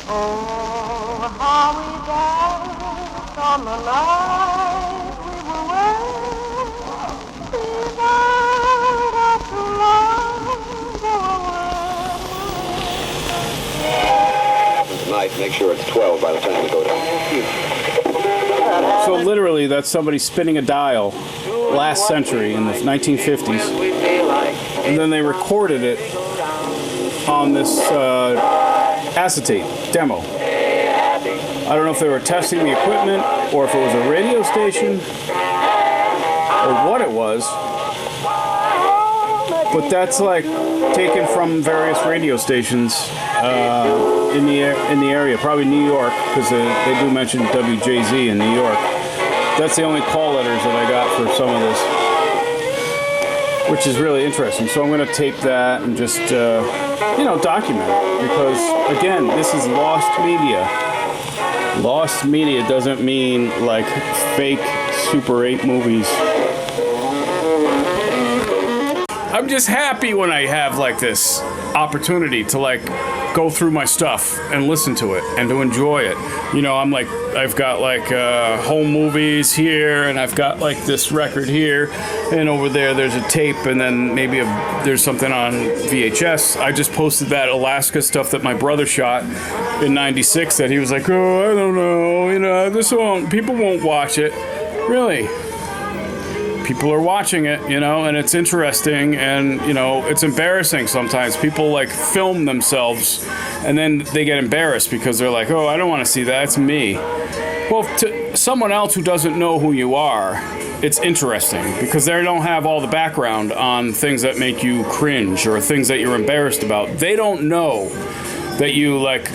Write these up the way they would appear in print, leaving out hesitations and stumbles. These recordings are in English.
Oh, how we danced on the night we were wed. These eyes are too long to Tonight, make sure it's 12 by the time we go down. So literally, that's somebody spinning a dial last century in the 1950s. And then they recorded it on this acetate demo. I don't know if they were testing the equipment or if it was a radio station or what it was. But that's like taken from various radio stations in the area, probably New York, because they do mention WJZ in New York. That's the only call letters that I got for some of this, which is really interesting. So I'm going to tape that and just, document it, because, again, this is lost media. Lost media doesn't mean, like, fake Super 8 movies. I'm just happy when I have, like, this opportunity to, like, go through my stuff and listen to it and to enjoy it. You know, I've got like home movies here, and I've got like this record here, and over there's a tape, and then maybe there's something on VHS. I just posted that Alaska stuff that my brother shot in '96 that he was like, oh, I don't know, people won't watch it. Really? People are watching it, and it's interesting, and, it's embarrassing sometimes. People, like, film themselves, and then they get embarrassed because they're like, oh, I don't want to see that. It's me. Well, to someone else who doesn't know who you are, it's interesting because they don't have all the background on things that make you cringe or things that you're embarrassed about. They don't know that you, like,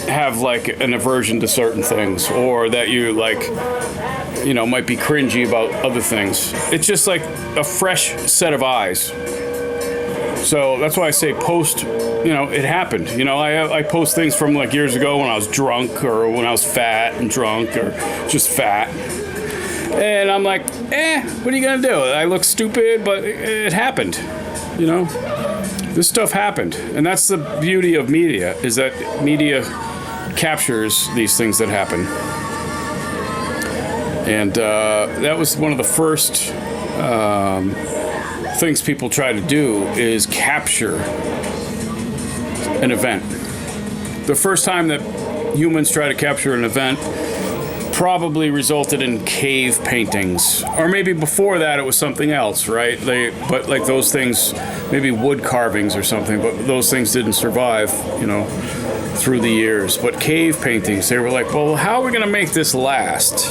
have, like, an aversion to certain things, or that you, like, might be cringy about other things. It's just like a fresh set of eyes. So that's why I say post, it happened. I post things from like years ago when I was drunk, or when I was fat and drunk, or just fat. And I'm like, what are you gonna do? I look stupid, but it happened. This stuff happened. And that's the beauty of media, is that media captures these things that happen. And that was one of the first things people try to do, is capture an event. The first time that humans try to capture an event probably resulted in cave paintings, or maybe before that it was something else, right? But like those things, maybe wood carvings or something, but those things didn't survive, through the years. But cave paintings, they were like, well, how are we going to make this last?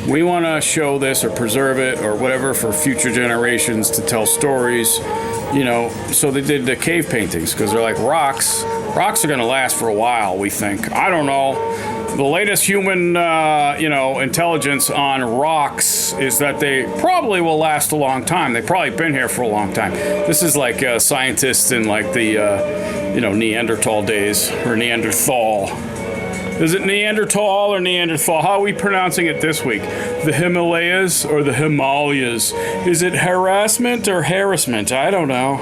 We want to show this or preserve it or whatever for future generations to tell stories, so they did the cave paintings, because they're like, rocks are going to last for a while, we think. I don't know. The latest human, intelligence on rocks is that they probably will last a long time. They've probably been here for a long time. This is like scientists in like the, Neanderthal days, or Neanderthal. Is it Neanderthal or Neanderthal? How are we pronouncing it this week? The Himalayas or the Himalayas? Is it harassment or harassment? I don't know.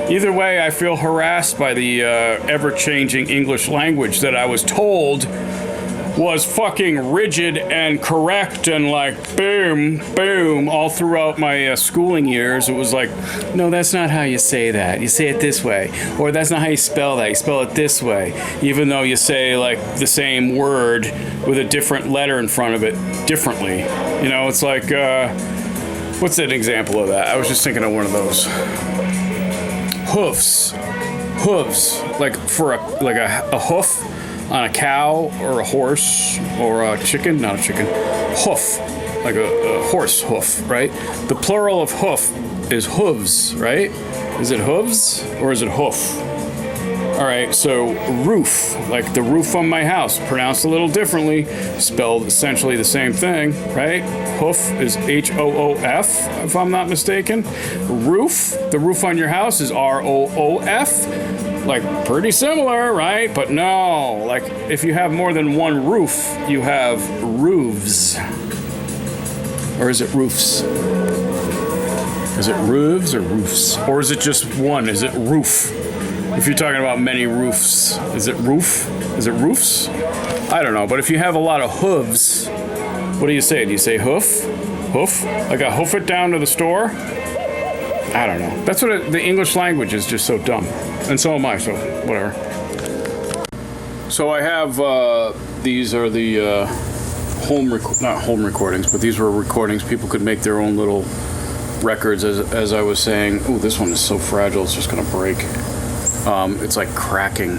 Either way, I feel harassed by the ever-changing English language that I was told was fucking rigid and correct and like boom, boom, all throughout my schooling years. It was like, no, that's not how you say that. You say it this way. Or that's not how you spell that. You spell it this way. Even though you say like the same word with a different letter in front of it differently. It's like, what's an example of that? I was just thinking of one of those. Hoofs. Like for a hoof on a cow or a horse or a chicken, not a chicken, hoof, like a horse hoof, right? The plural of hoof is hooves, right? Is it hooves or is it hoof? All right, so roof, like the roof on my house, pronounced a little differently, spelled essentially the same thing, right? Hoof is H-O-O-F, if I'm not mistaken. Roof, the roof on your house is R-O-O-F. Like, pretty similar, right? But no, like, if you have more than one roof, you have roofs. Or is it roofs? Is it roofs or roofs? Or is it just one? Is it roof? If you're talking about many roofs, is it roof? Is it roofs? I don't know, but if you have a lot of hooves, what do you say? Do you say hoof? Hoof? Like a hoof it down to the store? I don't know. That's what the English language is, just so dumb. And so am I, so whatever. So I have, these are the not home recordings, but these were recordings. People could make their own little records, as I was saying. Oh, this one is so fragile, it's just gonna break. It's like cracking.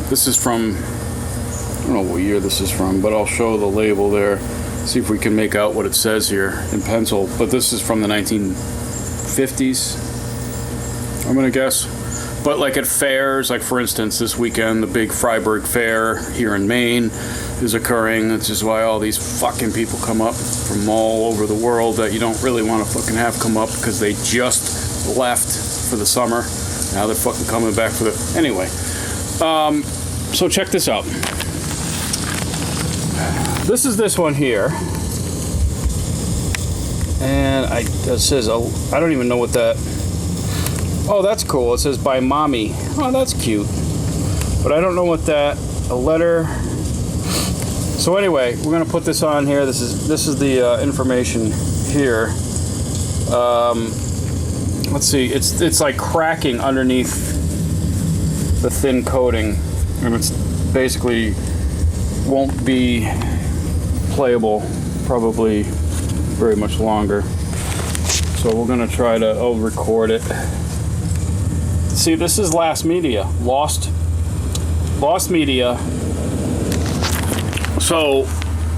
This is from, I don't know what year this is from, but I'll show the label there. See if we can make out what it says here in pencil. But this is from the 1950s, I'm gonna guess. But like at fairs, like for instance, this weekend, the big Freiburg Fair here in Maine is occurring. This is why all these fucking people come up from all over the world that you don't really want to fucking have come up because they just left for the summer. Now they're fucking coming back for the... Anyway, so check this out. This is this one here. And it says, I don't even know what that... Oh, that's cool. It says by mommy. Oh, that's cute. But I don't know what that... A letter... So anyway, we're gonna put this on here. This is the information here. Let's see. It's like cracking underneath the thin coating, and it's basically won't be playable probably very much longer. So we're gonna try to record it. See, this is Lost Media. Lost Media. So,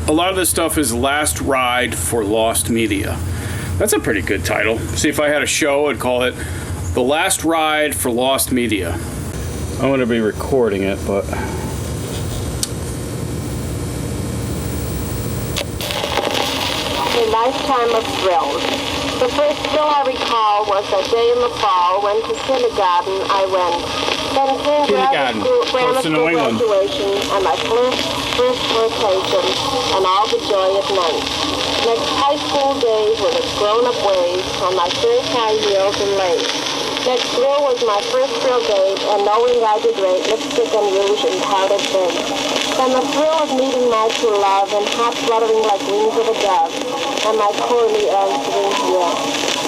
a lot of this stuff is Last Ride for Lost Media. That's a pretty good title. See, if I had a show, I'd call it The Last Ride for Lost Media. I'm going to be recording it, but... A lifetime of thrills. The first thrill I recall was a day in the fall when to kindergarten I went. Then came grammar school graduation and my first flirtation and all the joy it meant. Next high school days with its grown-up ways on my first high heels and lace. Next thrill was my first real date and knowing I did rate lipstick and rouge and powdered things. Then the thrill of meeting my true love and heart fluttering like wings of a dove and my poorly answering yes.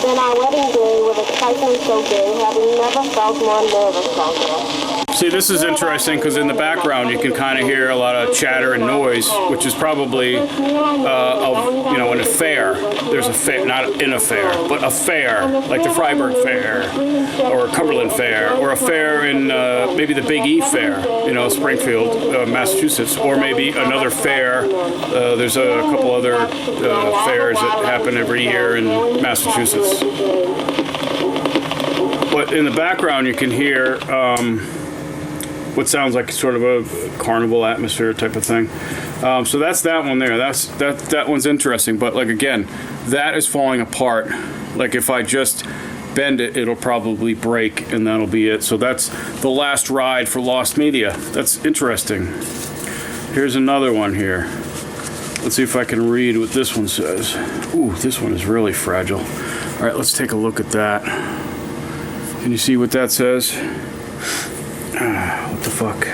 Then our wedding day with excitement so gay, having never felt more nervous on her. See, this is interesting because in the background you can kind of hear a lot of chatter and noise, which is probably of, an affair. There's a fair, not in a fair, but a fair, like the Freiburg Fair or Cumberland Fair, or a fair in maybe the Big E Fair, Springfield, Massachusetts, or maybe another fair. There's a couple other fairs that happen every year in Massachusetts. But in the background you can hear what sounds like sort of a carnival atmosphere type of thing. So that's that one there. That one's interesting. But like again, that is falling apart. Like if I just bend it, it'll probably break, and that'll be it. So that's the Last Ride for Lost Media. That's interesting. Here's another one here. Let's see if I can read what this one says. Ooh, this one is really fragile. All right, let's take a look at that. Can you see what that says? What the fuck?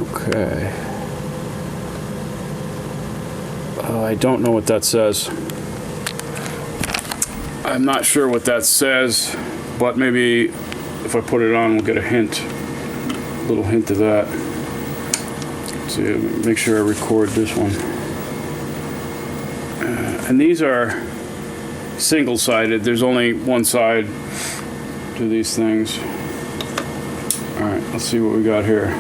Okay. I don't know what that says. I'm not sure what that says, but maybe if I put it on, we'll get a hint. A little hint of that. Let's see, make sure I record this one. And these are single-sided. There's only one side to these things. All right, let's see what we got here.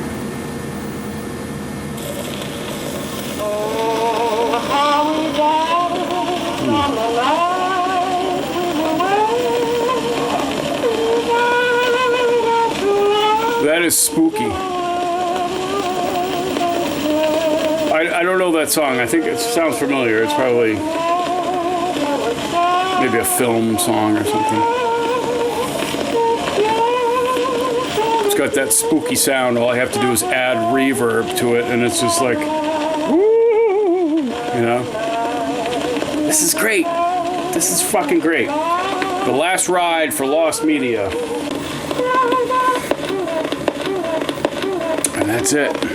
That is spooky. I don't know that song. I think it sounds familiar. It's probably maybe a film song or something. It's got that spooky sound. All I have to do is add reverb to it, and it's just like, woo, This is great. This is fucking great. The last ride for Lost Media. And that's it.